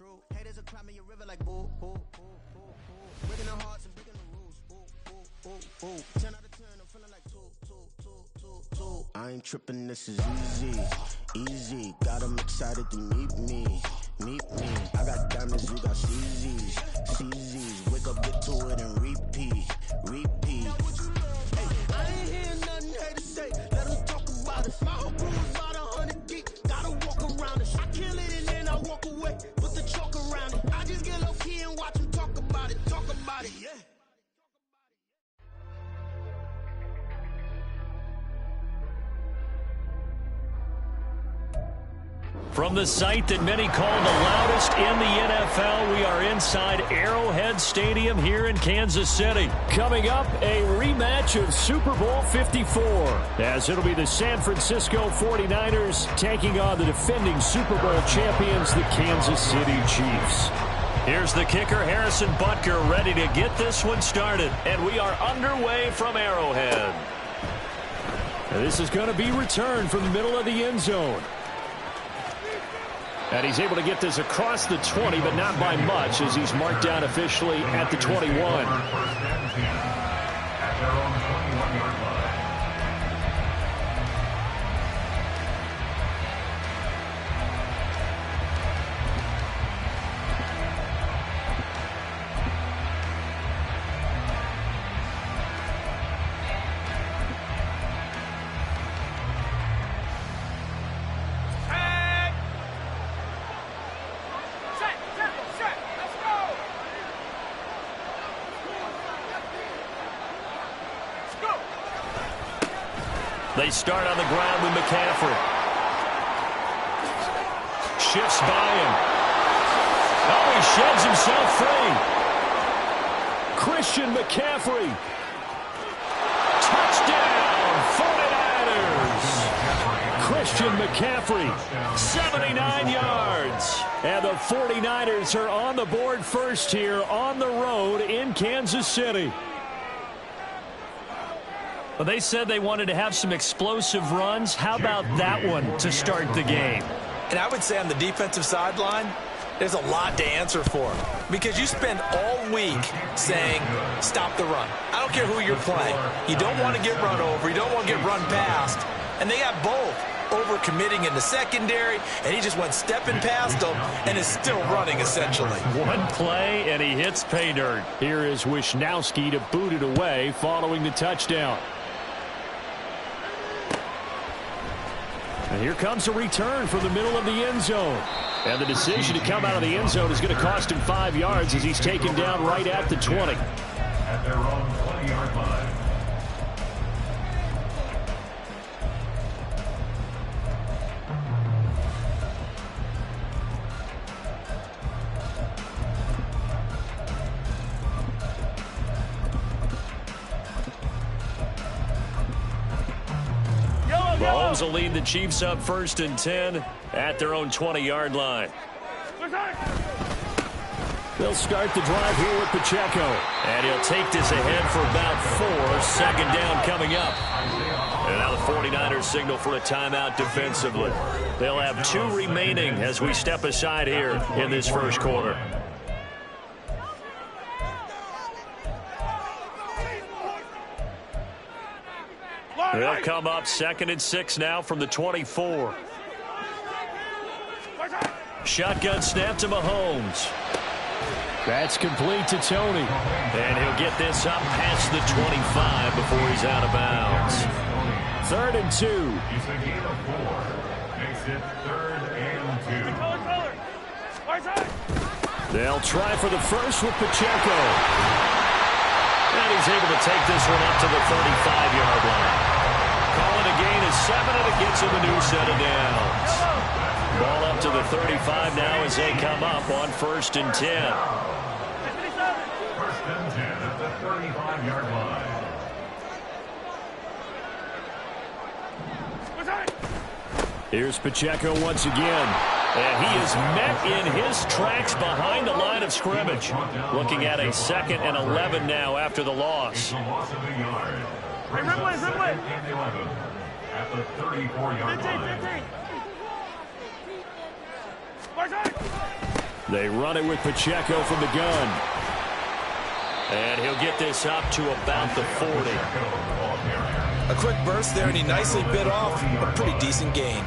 True. Haters are climbing your river like boo, boo, boo, boo, boo. Breaking the hearts and breaking the rules. Ooh, ooh, ooh, ooh. 10 out of 10, I'm feeling like two. I ain't tripping, this is easy, easy. Got 'em excited to meet me. I got diamonds, you got CZs. Wake up, get to it and repeat. Hey, I ain't hearing nothing haters say. Let 'em talk about it. My whole crew is about 100 deep. Gotta walk around it. I kill it and then I walk away. Put the chalk around it. I just get low key and watch 'em talk about it, yeah. From the site that many call the loudest in the NFL, we are inside Arrowhead Stadium here in Kansas City. Coming up, a rematch of Super Bowl 54, as it'll be the San Francisco 49ers taking on the defending Super Bowl champions, the Kansas City Chiefs. Here's the kicker, Harrison Butker, ready to get this one started. And we are underway from Arrowhead. This is going to be returned from the middle of the end zone. And he's able to get this across the 20, but not by much, as he's marked down officially at the 21. They start on the ground with McCaffrey. Shifts by him. Oh, he sheds himself free. Christian McCaffrey. Touchdown, 49ers. Christian McCaffrey, 79 yards. And the 49ers are on the board first here on the road in Kansas City. Well, they said they wanted to have some explosive runs. How about that one to start the game? And I would say on the defensive sideline, there's a lot to answer for. Because you spend all week saying, stop the run. I don't care who you're playing. You don't want to get run over. You don't want to get run past. And they got both. Over-committing in the secondary, and he just went stepping past them and is still running, essentially. One play, and he hits pay dirt. Here is Wisnowski to boot it away following the touchdown. And here comes a return from the middle of the end zone. And the decision to come out of the end zone is going to cost him 5 yards as he's taken down right at the 20. At their own 20-yard line. Mahomes will lead the Chiefs up 1st and 10 at their own 20-yard line. They'll start the drive here with Pacheco. And he'll take this ahead for about 4. 2nd down coming up. And now the 49ers signal for a timeout defensively. They'll have 2 remaining as we step aside here in this first quarter. They'll come up 2nd and 6 now from the 24. Shotgun snap to Mahomes. That's complete to Tony. And he'll get this up past the 25 before he's out of bounds. 3rd and 2. It's a gain of 4. Makes it 3rd and 2. They'll try for the first with Pacheco. And he's able to take this one up to the 35-yard line. Calling a gain of 7, and it gets him a new set of downs. Ball up to the 35 now as they come up on 1st and 10. 1st and 10 at the 35-yard line. Here's Pacheco once again. And he is met in his tracks behind the line of scrimmage. Looking at a 2nd and 11 now after the loss. Loss of a yard. Brings up 2nd and 11 at the 34-yard line. They run it with Pacheco from the gun. And he'll get this up to about the 40. A quick burst there, and he nicely bit off a pretty decent gain.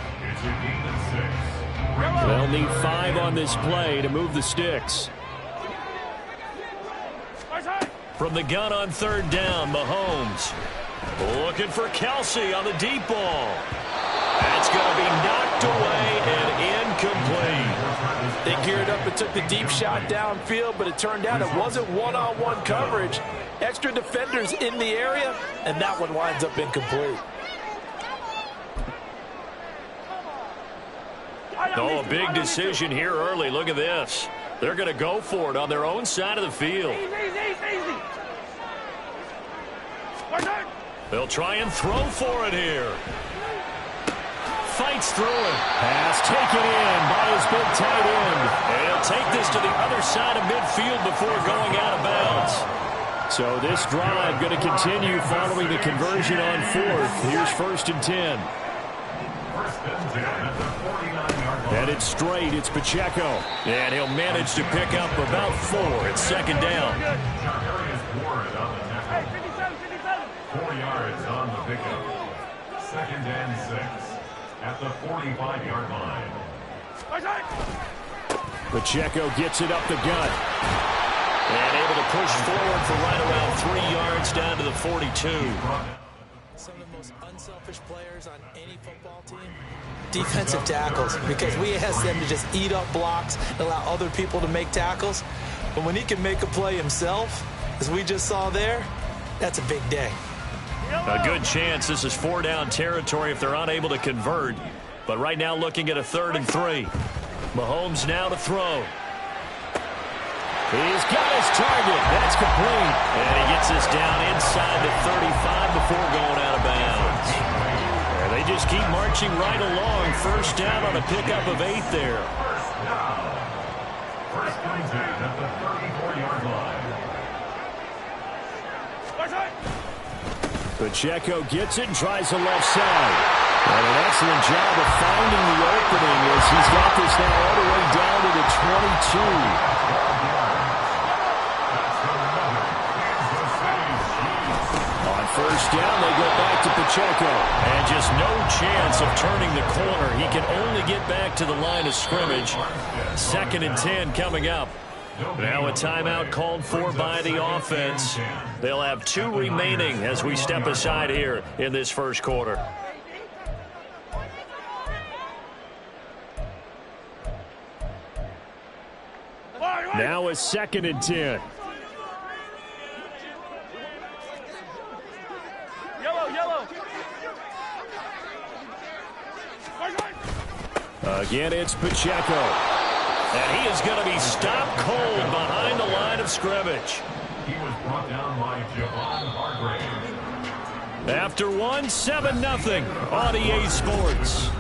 They'll need 5 on this play to move the sticks. From the gun on 3rd down, Mahomes. Looking for Kelsey on the deep ball. That's going to be knocked away and incomplete. They geared up and took the deep shot downfield, but it turned out it wasn't one-on-one coverage. Extra defenders in the area, and that one winds up incomplete. Oh, a big decision here early. Look at this. They're going to go for it on their own side of the field. Easy. They'll try and throw for it here. Fights through it. Pass taken in by his big tight end. And he'll take this to the other side of midfield before going out of bounds. So this drive going to continue following the conversion on 4th. Here's 1st and 10. Headed straight, it's Pacheco. And he'll manage to pick up about 4 at 2nd down. 4 yards on the pickup. 2nd and 6 at the 45-yard line. Pacheco gets it up the gut. And able to push forward for right around 3 yards down to the 42. Some of the most unselfish players on any football team, defensive tackles, because we ask them to just eat up blocks and allow other people to make tackles. But when he can make a play himself, as we just saw there, that's a big day. A good chance this is 4-down territory if they're unable to convert. But right now looking at a 3rd and 3. Mahomes now to throw. He's got his target. That's complete. And he gets this down inside the 35 before going out of bounds. And they just keep marching right along. 1st down on a pickup of 8 there. First and 10 at the 34-yard line. Pacheco gets it and tries the left side. And an excellent job of finding the opening as he's got this now all the way down to the 22. On 1st down, they go back to Pacheco. And just no chance of turning the corner. He can only get back to the line of scrimmage. 2nd and 10 coming up. Now a timeout called for by the offense. They'll have 2 remaining as we step aside here in this 1st quarter. Now a 2nd and 10. Yellow. Again, it's Pacheco. And he is going to be stopped cold behind the line of scrimmage. He was brought down by Javon Hargrave. After 1, 7-0 on EA Sports.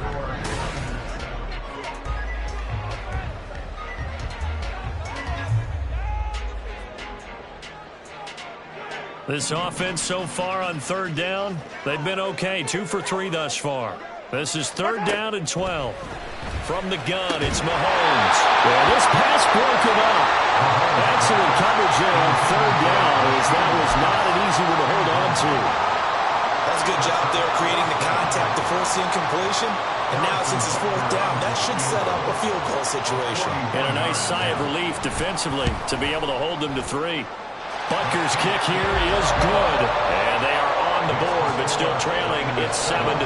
This offense so far on 3rd down, they've been okay. 2 for 3 thus far. This is 3rd down and 12. From the gun, it's Mahomes. Yeah, this pass broken up. Excellent coverage there on 3rd down, as that was not an easy one to hold on to. That's a good job there creating the contact to force the incompletion. And now since it's 4th down, that should set up a field goal situation. And a nice sigh of relief defensively to be able to hold them to 3. Butker's kick here is good. And they are on the board, but still trailing. It's 7-3.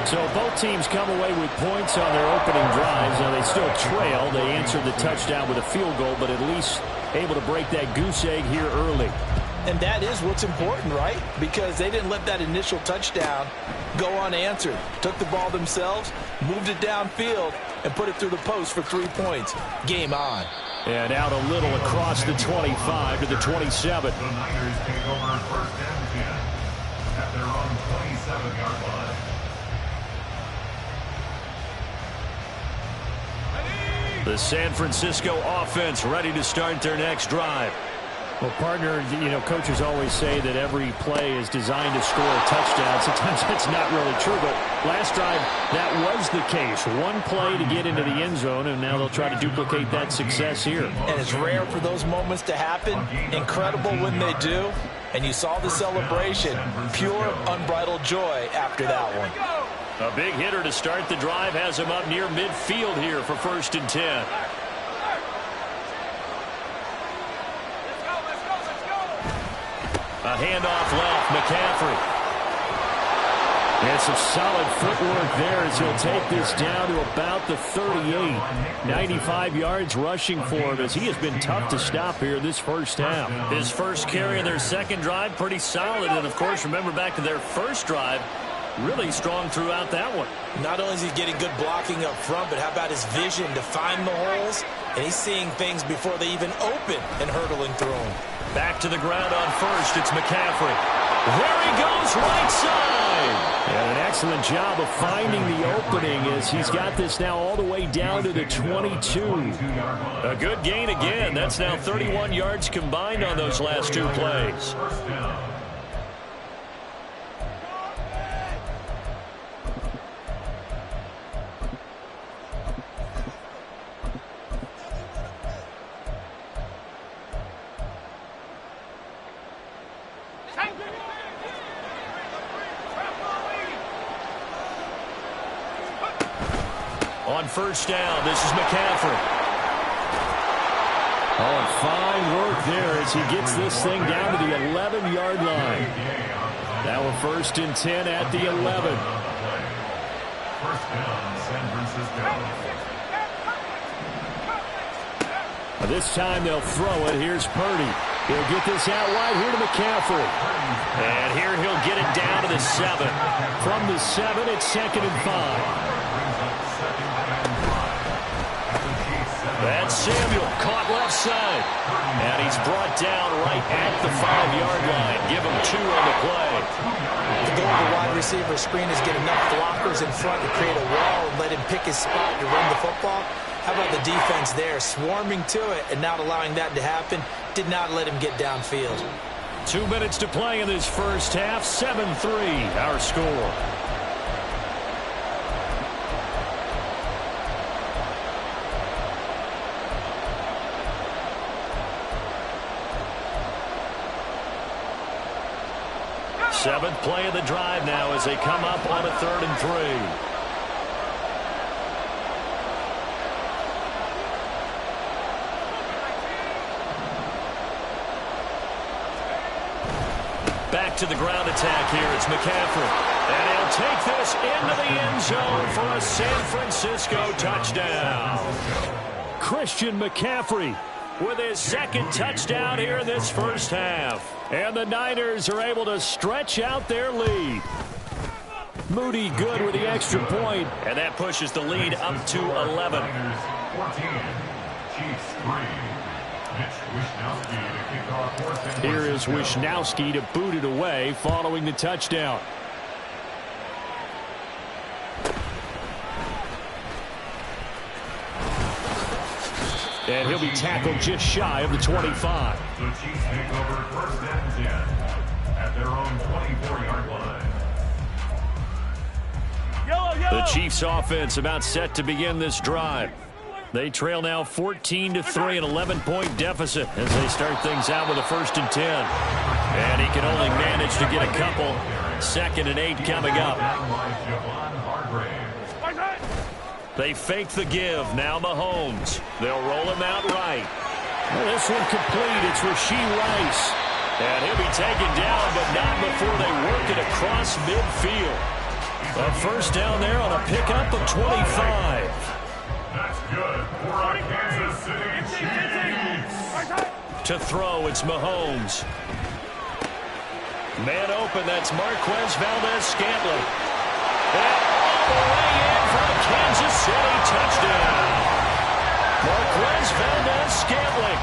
So both teams come away with points on their opening drives. Now they still trail. They answered the touchdown with a field goal, but at least able to break that goose egg here early. And that is what's important, right? Because they didn't let that initial touchdown go unanswered. Took the ball themselves, moved it downfield, and put it through the post for 3 points. Game on. And out a little across the 25 to the 27. The Niners take over 1st and 10 at their own 27-yard line. The San Francisco offense ready to start their next drive. Well, partner, coaches always say that every play is designed to score a touchdown. Sometimes that's not really true, but last drive, that was the case. One play to get into the end zone, and now they'll try to duplicate that success here. And it's rare for those moments to happen. Incredible when they do. And you saw the celebration. Pure, unbridled joy after that one. A big hitter to start the drive has him up near midfield here for 1st and 10. A handoff left, McCaffrey. And some solid footwork there as he'll take this down to about the 38. 95 yards rushing for him as he has been tough to stop here this first half. His first carry of their second drive, pretty solid. And, of course, remember back to their first drive, really strong throughout that one. Not only is he getting good blocking up front, but how about his vision to find the holes? And he's seeing things before they even open and hurtling through them. Back to the ground on first. It's McCaffrey. There he goes, right side. And an excellent job of finding the opening as he's got this now all the way down to the 22. A good gain again. That's now 31 yards combined on those last two plays. On first down, this is McCaffrey. Oh, fine work there as he gets this thing down to the 11-yard line. Now a 1st and 10 at the 11. First down, San Francisco. This time they'll throw it. Here's Purdy. He'll get this out wide here to McCaffrey. And here he'll get it down to the 7. From the 7, it's 2nd and 5. That's Samuel, caught left side. And he's brought down right at the 5-yard line. Give him 2 on the play. The goal of the wide receiver screen is get enough blockers in front to create a wall and let him pick his spot to run the football. How about the defense there, swarming to it and not allowing that to happen? Did not let him get downfield. 2 minutes to play in this first half. 7-3, our score. Seventh play of the drive now as they come up on a 3rd and 3. Back to the ground attack here. It's McCaffrey. And he'll take this into the end zone for a San Francisco touchdown. Christian McCaffrey with his 2nd touchdown here in this first half. And the Niners are able to stretch out their lead. Moody good with the extra point. And that pushes the lead up to 11. 14, Chiefs 3. Here is Wishnowski to boot it away following the touchdown. And he'll be tackled just shy of the 25. The Chiefs take over 1st and 10 at their own 24-yard line. The Chiefs offense about set to begin this drive. They trail now 14-3, an 11-point deficit as they start things out with a 1st and 10. And he can only manage to get a couple. 2nd and 8 coming up. They fake the give. Now Mahomes. They'll roll him out right. Well, this one complete. It's Rashee Rice. And he'll be taken down, but not before they work it across midfield. A 1st down there on a pickup of 25. That's good for our Kansas City Chiefs. To throw, it's Mahomes. Man open, that's Marquez Valdez-Scantling. And all the way in for a Kansas City touchdown. Marquez Valdez-Scantling,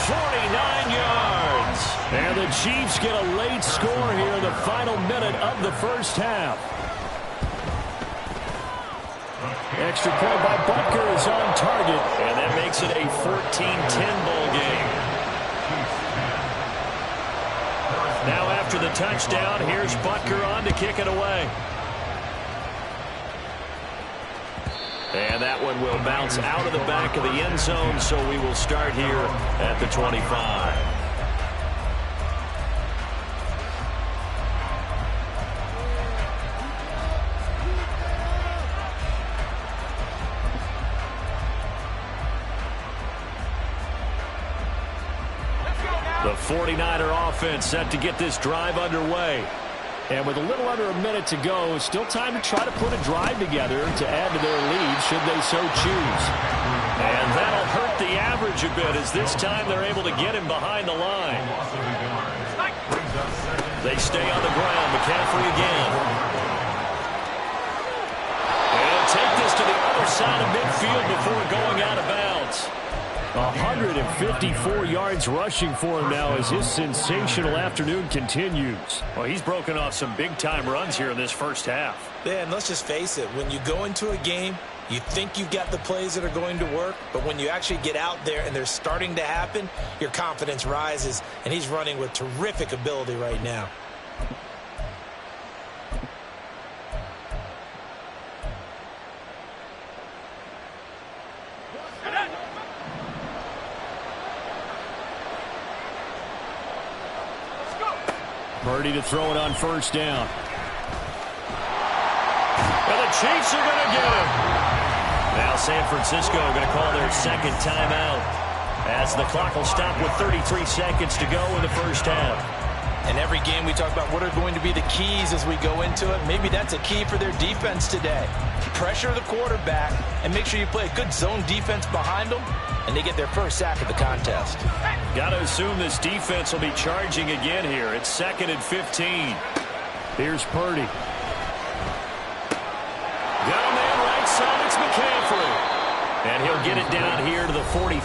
49 yards. And the Chiefs get a late score here in the final minute of the first half. Extra point by Butker is on target, and that makes it a 14-10 ball game. the touchdown. Here's Butker on to kick it away. And that one will bounce out of the back of the end zone, so we will start here at the 25. The 49er offense set to get this drive underway. And with a little under a minute to go, still time to try to put a drive together to add to their lead should they so choose. And that'll hurt the average a bit as this time they're able to get him behind the line. They stay on the ground. McCaffrey again. And take this to the other side of midfield before going out of bounds. 154 yards rushing for him now as his sensational afternoon continues. Well, he's broken off some big-time runs here in this first half. Yeah, and let's just face it. When you go into a game, you think you've got the plays that are going to work, but when you actually get out there and they're starting to happen, your confidence rises, and he's running with terrific ability right now. Purdy to throw it on first down. And the Chiefs are going to get him. Now San Francisco going to call their second timeout as the clock will stop with 33 seconds to go in the first half. And every game we talk about what are going to be the keys as we go into it. Maybe that's a key for their defense today. Pressure the quarterback and make sure you play a good zone defense behind them, and they get their first sack of the contest. Got to assume this defense will be charging again here. It's 2nd and 15. Here's Purdy. Got a man right side. It's McCaffrey. And he'll get it down here to the 43.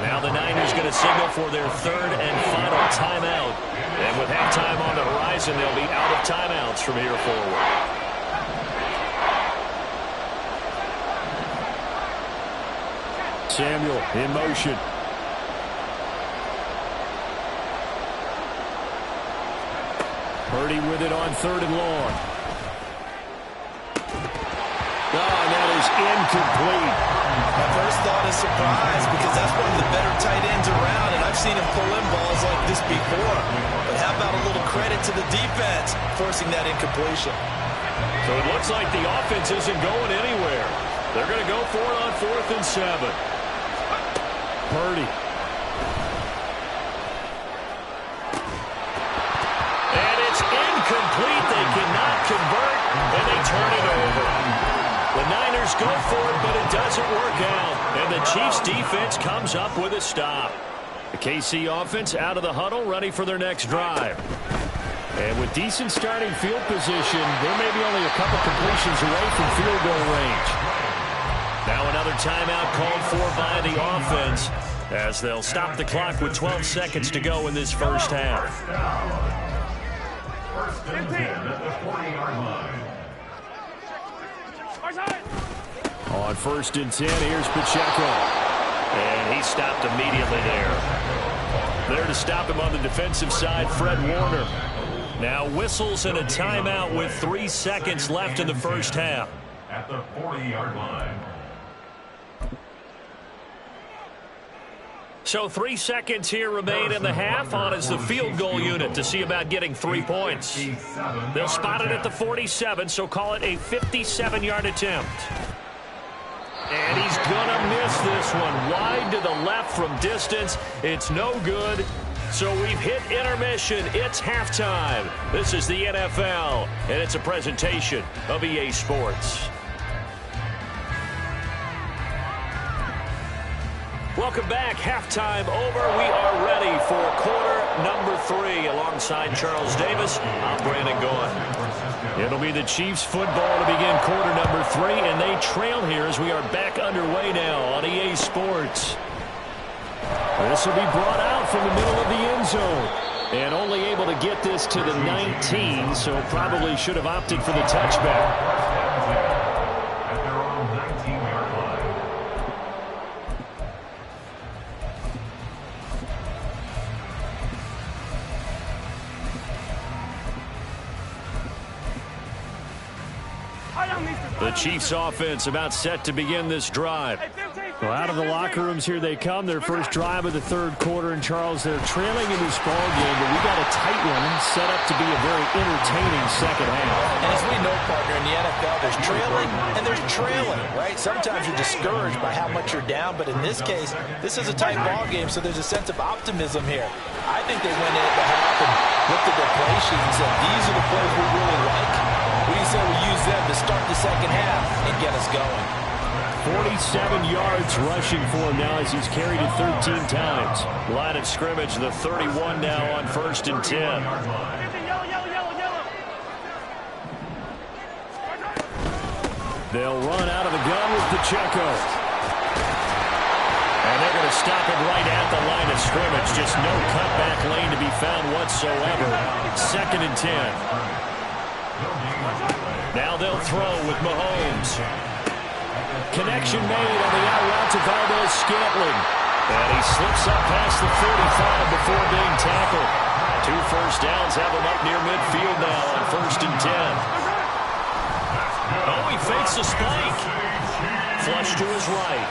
Now the Niners going to signal for their third and final timeout. And with halftime on the horizon, they'll be out of timeouts from here forward. Samuel in motion. Purdy with it on 3rd and long. Oh, and that is incomplete. My first thought is surprise because that's one of the better tight ends around, and I've seen him pull in balls like this before. But how about a little credit to the defense forcing that incompletion? So it looks like the offense isn't going anywhere. They're going to go for it on 4th and 7. Purdy. And it's incomplete. They cannot convert, and they turn it over. The Niners go for it, but it doesn't work out. And the Chiefs' defense comes up with a stop. The KC offense out of the huddle, ready for their next drive. And with decent starting field position, they're maybe only a couple completions away from field goal range. Now another timeout called for by the offense as they'll stop the clock with 12 seconds to go in this first half. First and 10 at the 40-yard line. On 1st and 10, here's Pacheco. And he stopped immediately there. There to stop him on the defensive side, Fred Warner. Now whistles and a timeout with 3 seconds left in the first half. At the 40-yard line. So 3 seconds here remain in the half. On is the field goal unit to see about getting 3 points. They'll spot it at the 47, so call it a 57-yard attempt. And he's going to miss this one. Wide to the left from distance. It's no good. So we've hit intermission. It's halftime. This is the NFL, and it's a presentation of EA Sports. Welcome back. Halftime over. We are ready for quarter number 3. Alongside Charles Davis, I'm Brandon Gaughan. It'll be the Chiefs football to begin quarter number 3, and they trail here as we are back underway now on EA Sports. This will be brought out from the middle of the end zone. And only able to get this to the 19, so probably should have opted for the touchback. The Chiefs offense about set to begin this drive. Well, out of the locker rooms here they come. Their first drive of the third quarter. And, Charles, they're trailing in this ball game, but we got a tight one set up to be a very entertaining second half. And as we know, partner, in the NFL, there's trailing and there's trailing, right? Sometimes you're discouraged by how much you're down, but in this case, this is a tight ball game, so there's a sense of optimism here. I think they went in at the half and looked at their play sheet and said, these are the plays we really like. We said we use them to start the second half and get us going. 47 yards rushing for him now as he's carried it 13 times. Line of scrimmage, the 31 now on 1st and 10. They'll run out of the gun with Pacheco. And they're going to stop it right at the line of scrimmage. Just no cutback lane to be found whatsoever. 2nd and 10. Now they'll throw with Mahomes. Connection made on the out route to Valdez-Scantling. And he slips up past the 45 before being tackled. 2 first downs have him up near midfield now on 1st and 10. Oh, he fakes a spike. Flush to his right.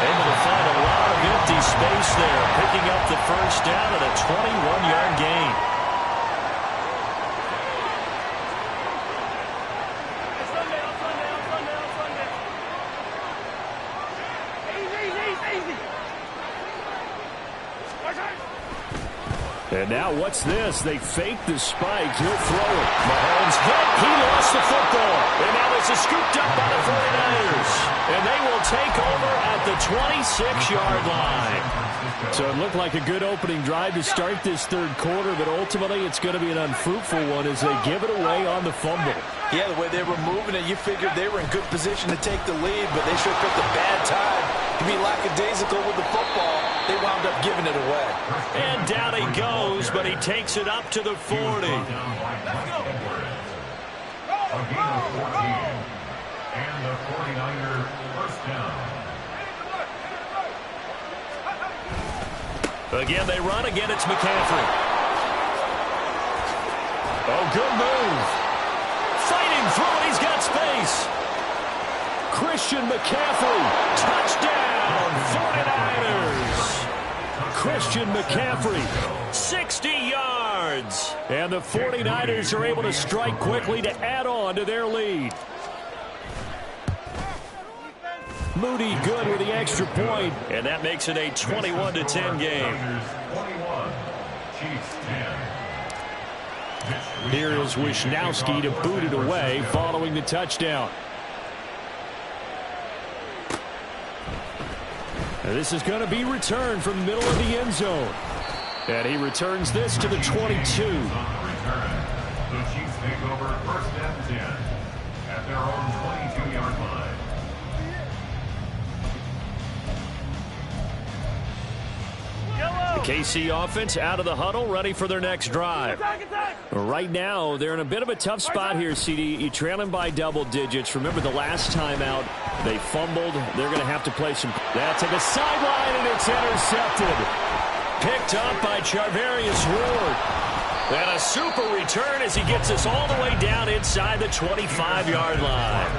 Able to find a lot of empty space there. Picking up the first down at a 21-yard gain. And now what's this? They fake the spike. He'll throw it. Mahomes hit. He lost the football. And now it's scooped up by the 49ers. And they will take over at the 26-yard line. So it looked like a good opening drive to start this third quarter, but ultimately it's going to be an unfruitful one as they give it away on the fumble. Yeah, the way they were moving it, you figured they were in good position to take the lead, but they sure picked a bad time to be lackadaisical with the football. They wound up giving it away. And down he goes, but he takes it up to the 40. A gain of 14. And the 49er first down. Again, they run. Again, it's McCaffrey. Oh, good move. Fighting through it. He's got space. Christian McCaffrey. Touchdown, 49ers. Christian McCaffrey, 60 yards. And the 49ers are able to strike quickly to add on to their lead. Moody good with the extra point, and that makes it a 21-10 game. Here is Wisnowski to boot it away following the touchdown. And this is going to be returned from the middle of the end zone. And he returns this to the 22. The Chiefs take over 1st and 10 at their own 22-yard line. The KC offense out of the huddle, ready for their next drive. Right now, they're in a bit of a tough spot here, CD. You trailing by double digits. Remember the last time out, they fumbled. They're going to have to play some. That's to the sideline, and it's intercepted. Picked up by Charvarius Ward. And a super return as he gets us all the way down inside the 25-yard line.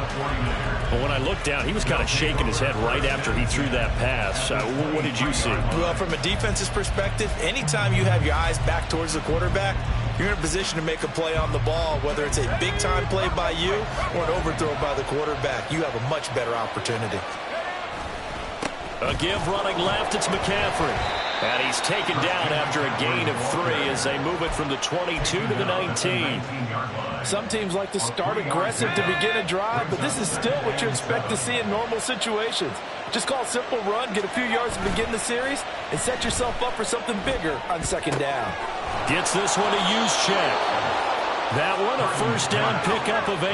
But when I looked down, he was kind of shaking his head right after he threw that pass. What did you see? Well, from a defense's perspective, anytime you have your eyes back towards the quarterback, you're in a position to make a play on the ball, whether it's a big-time play by you or an overthrow by the quarterback. You have a much better opportunity. A give running left, it's McCaffrey. And he's taken down after a gain of 3 as they move it from the 22 to the 19. Some teams like to start aggressive to begin a drive, but this is still what you expect to see in normal situations. Just call a simple run, get a few yards to begin the series, and set yourself up for something bigger on 2nd down. Gets this one to Juszczyk. That one a first down pickup of 8.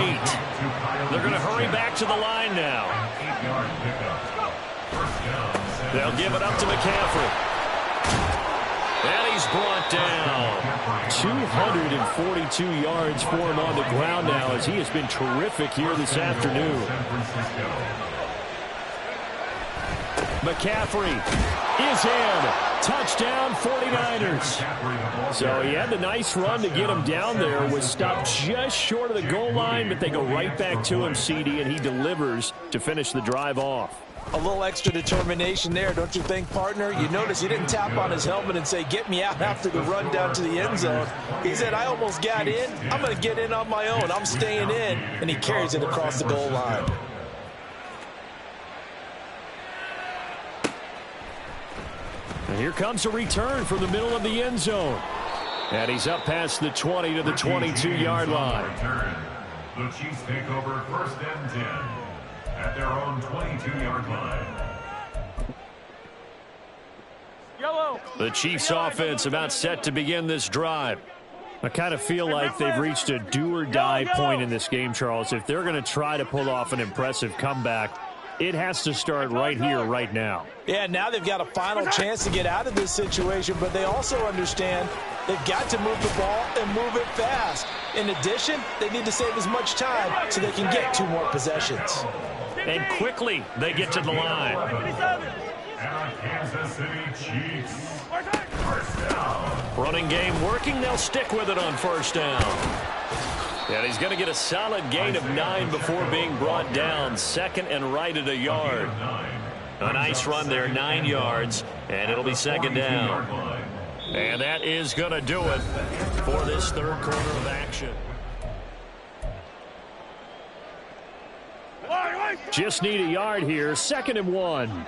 They're going to hurry back to the line now. They'll give it up to McCaffrey. And he's brought down. 242 yards for him on the ground now as he has been terrific here this afternoon. McCaffrey is in. Touchdown, 49ers. So he had the nice run to get him down there. Was stopped just short of the goal line, but they go right back to him, CD, and he delivers to finish the drive off. A little extra determination there, don't you think, partner? You notice he didn't tap on his helmet and say, get me out after the run down to the end zone. He said, I almost got in. I'm going to get in on my own. I'm staying in. And he carries it across the goal line. And here comes a return from the middle of the end zone. And he's up past the 20 to the 22-yard line. The Chiefs take over 1st and 10 at their own 22-yard line. The Chiefs offense about set to begin this drive. I kind of feel like they've reached a do-or-die point in this game, Charles. If they're going to try to pull off an impressive comeback, it has to start right here, right now. Yeah, now they've got a final chance to get out of this situation, but they also understand they've got to move the ball and move it fast. In addition, they need to save as much time so they can get 2 more possessions. And quickly, they get to the line. And Kansas City Chiefs. First down. Running game working. They'll stick with it on first down. And he's going to get a solid gain of 9 before being brought down. 2nd and right at a yard. A nice run there, 9 yards, and it'll be 2nd down. And that is going to do it for this 3rd quarter of action. Just need a yard here, 2nd and 1.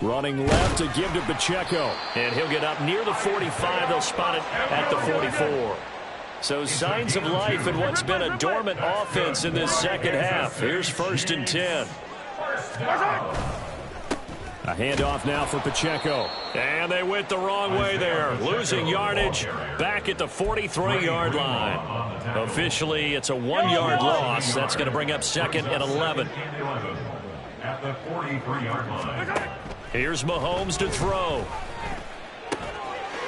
Running left to give to Pacheco. And he'll get up near the 45. They'll spot it at the 44. So signs of life in what's been a dormant offense in this second half. Here's 1st and 10. A handoff now for Pacheco. And they went the wrong way there. Losing yardage back at the 43-yard line. Officially, it's a 1-yard loss. That's going to bring up 2nd and 11. At the 43-yard line. Here's Mahomes to throw.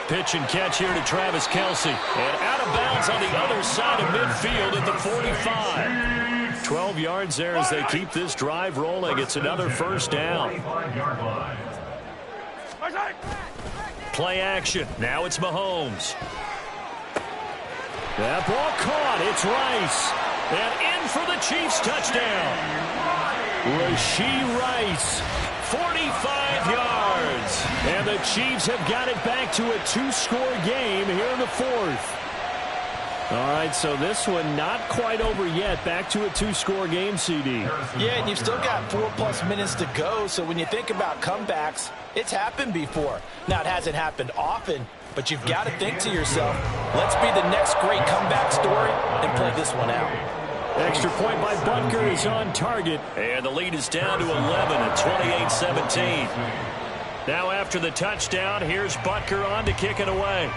Pitch and catch here to Travis Kelce. And out of bounds on the other side of midfield at the 45. 12 yards there as they keep this drive rolling. It's another first down. Play action. Now it's Mahomes. That ball caught. It's Rice. And in for the Chiefs touchdown. Rashee Rice. 45 yards. And the Chiefs have got it back to a 2-score game here in the 4th. All right, so this one not quite over yet. Back to a 2-score game, CD. Yeah, and you've still got 4+ minutes to go. So when you think about comebacks, it's happened before. Now, it hasn't happened often, but you've got to think to yourself, let's be the next great comeback story and play this one out. Extra point by Butker is on target. And the lead is down to 11 at 28-17. Now after the touchdown, here's Butker on to kick it away.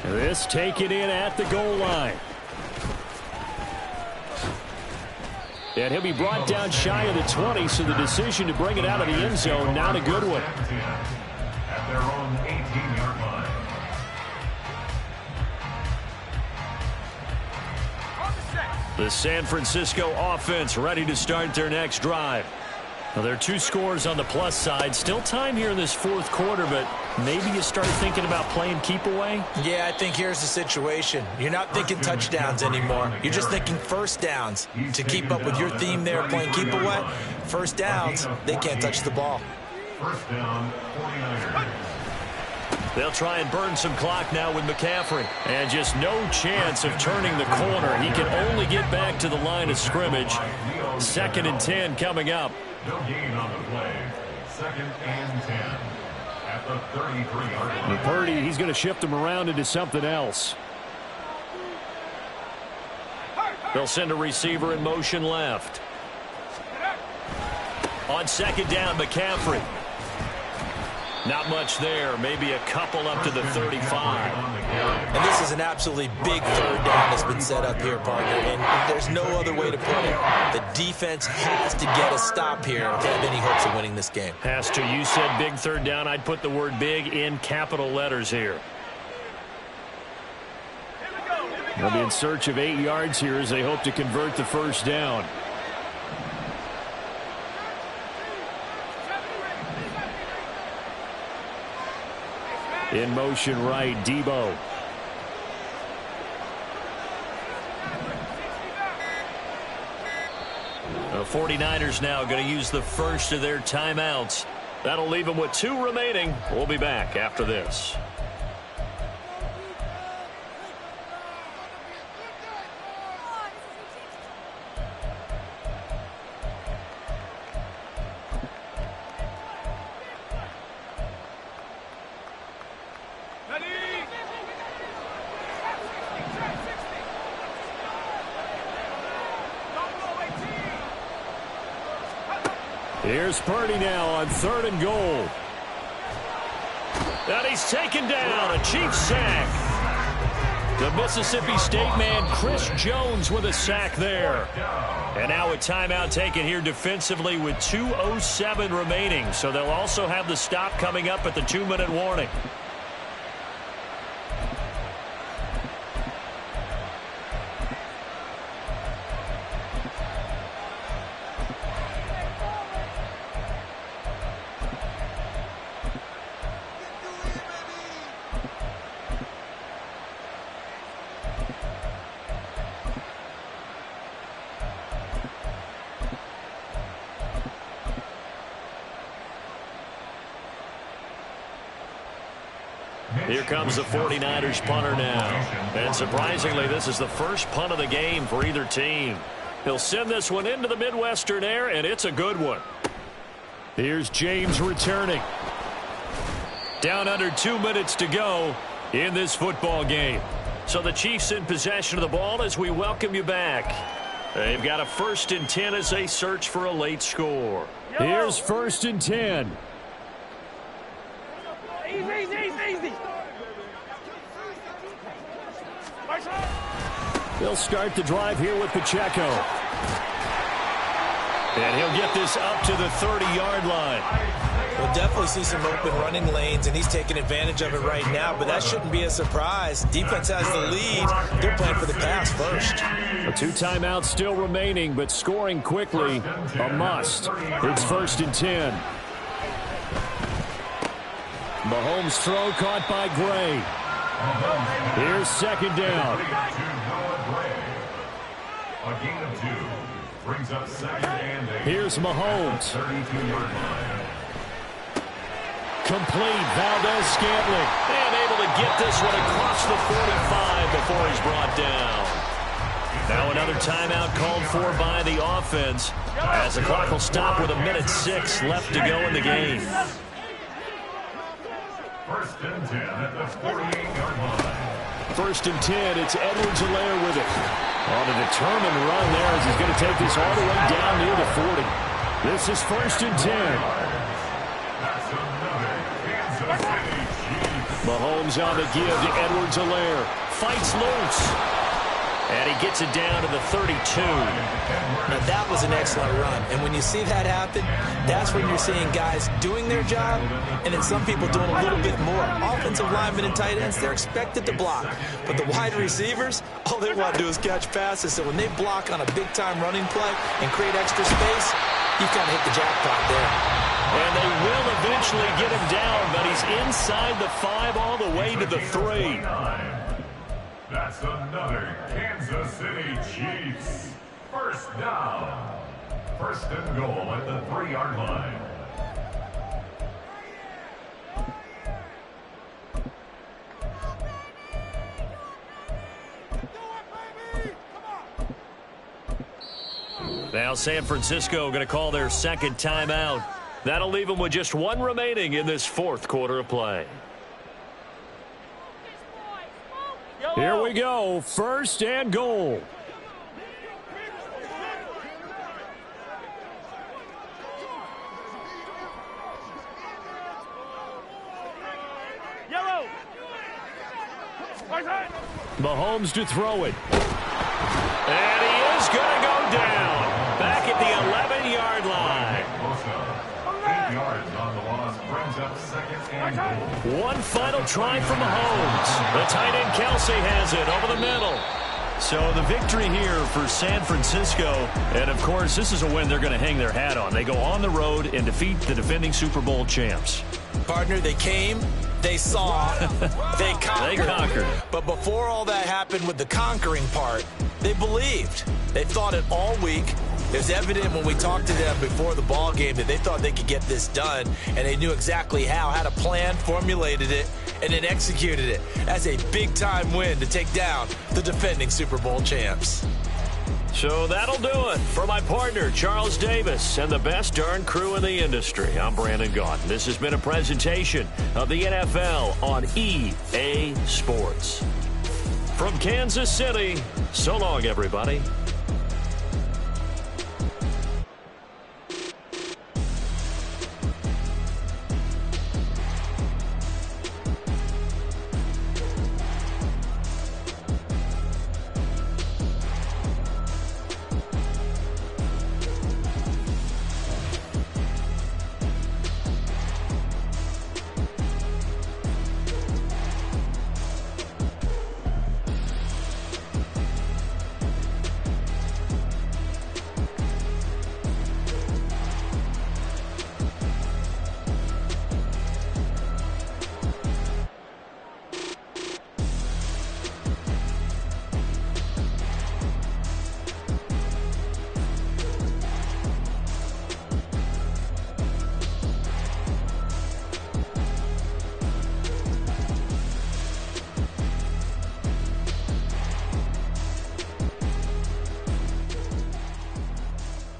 This taken in at the goal line. And he'll be brought down shy of the 20, so the decision to bring it out of the end zone, not a good one. At their own 18-yard line. The San Francisco offense ready to start their next drive. Well, there are 2 scores on the plus side. Still time here in this 4th quarter, but maybe you start thinking about playing keep away? Yeah, I think here's the situation. You're not thinking touchdowns anymore. You're just thinking first downs. To keep up with your theme there, playing keep away, first downs, they can't touch the ball. First down, 49ers. They'll try and burn some clock now with McCaffrey. And just no chance of turning the corner. He can only get back to the line of scrimmage. 2nd and 10 coming up. No gain on the play. 2nd and 10 at the 33-yard line. Purdy, he's going to shift them around into something else. They'll send a receiver in motion left. On 2nd down, McCaffrey. Not much there. Maybe a couple up to the 35. And this is an absolutely big 3rd down that's been set up here, partner. And there's no other way to put it. The defense has to get a stop here if they have any hopes of winning this game. Has to. You said big 3rd down. I'd put the word big in capital letters here. They'll be in search of 8 yards here as they hope to convert the first down. In motion right, Debo. The 49ers now going to use the first of their timeouts. That'll leave them with 2 remaining. We'll be back after this. Here's Purdy now on 3rd and goal. And he's taken down. A Chiefs sack. The Mississippi State man, Chris Jones, with a sack there. And now a timeout taken here defensively with 2:07 remaining. So they'll also have the stop coming up at the 2-minute warning. Here comes the 49ers punter now. And surprisingly, this is the first punt of the game for either team. He'll send this one into the Midwestern air, and it's a good one. Here's James returning. Down under 2 minutes to go in this football game. So the Chiefs in possession of the ball as we welcome you back. They've got a 1st and 10 as they search for a late score. Here's 1st and 10. Easy. They'll start the drive here with Pacheco. And he'll get this up to the 30-yard line. We'll definitely see some open running lanes, and he's taking advantage of it right now, but that shouldn't be a surprise. Defense has the lead. They're playing for the pass first. 2 timeouts still remaining, but scoring quickly, a must. It's 1st and 10. Mahomes' throw caught by Gray. Here's 2nd down. A gain of 2 brings up 2nd and 8. Here's Mahomes. 32-yard line. Complete. Valdez-Scantling. And able to get this one across the 45 before he's brought down. Now another timeout called for by the offense as the clock will stop with 1:06 left to go in the game. 1st and 10 at the 48-yard line. 1st and 10. It's Edwards-Helaire with it. On a determined run there as he's going to take this all the way down near the 40. This is 1st and 10. That's another Kansas City Chiefs. Mahomes on the give to Edwards-Helaire. Fights loose. And he gets it down to the 32. Now, that was an excellent run. And when you see that happen, that's when you're seeing guys doing their job and then some people doing a little bit more. Offensive linemen and tight ends, they're expected to block. But the wide receivers, all they want to do is catch passes. So when they block on a big-time running play and create extra space, you kind of hit the jackpot there. And they will eventually get him down, but he's inside the 5 all the way to the 3. That's another Kansas City Chiefs. 1st down. 1st and goal at the 3-yard line. Now San Francisco going to call their 2nd timeout. That'll leave them with just 1 remaining in this 4th quarter of play. Here we go. 1st and goal. Mahomes to throw it. And he is going to go down. Back at the 11-yard line. 8 yards on the loss brings up 2nd and goal. One final try for Mahomes. The tight end Kelsey has it over the middle. So the victory here for San Francisco. And, of course, this is a win they're going to hang their hat on. They go on the road and defeat the defending Super Bowl champs. Partner, they came, They saw, they conquered. They conquered. But before all that happened with the conquering part, they believed. They thought it all week. It was evident when we talked to them before the ball game that they thought they could get this done, and they knew exactly how, had a plan, formulated it, and then executed it as a big-time win to take down the defending Super Bowl champs. So that'll do it for my partner, Charles Davis, and the best darn crew in the industry. I'm Brandon Gaudin. This has been a presentation of the NFL on EA Sports. From Kansas City, so long, everybody.